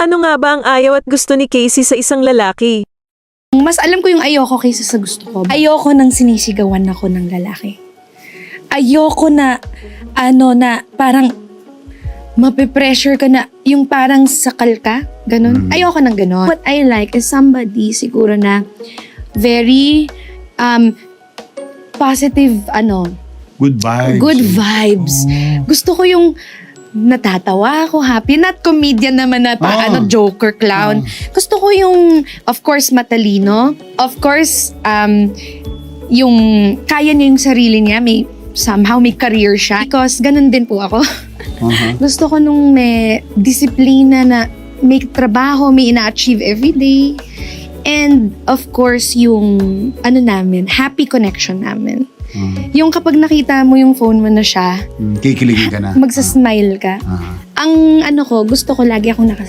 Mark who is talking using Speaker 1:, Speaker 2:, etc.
Speaker 1: Ano nga ba ang ayaw at gusto ni Casey sa isang lalaki?
Speaker 2: Mas alam ko yung ayoko kaysa sa gusto ko. Ayoko nang sinisigawan ako ng lalaki. Ayoko na, na parang mape-pressure ka na, yung parang sakal ka, ganun. Ayoko ng ganun. What I like is somebody siguro na very positive,
Speaker 3: Good vibes.
Speaker 2: good vibes. Gusto ko yung natatawa ako, happy. Not comedian naman na joker, clown. Gusto ko yung, of course, matalino. Of course, yung kaya niya yung sarili niya, somehow may career siya. Because ganun din po ako. Gusto ko nung may disiplina na may trabaho, may ina-achieve everyday. And of course, yung happy connection namin. Yung kapag nakita mo yung phone mo na siya,
Speaker 3: Kikiligin ka na.
Speaker 2: magsasmile ka. Ang gusto ko lagi akong nakasmile.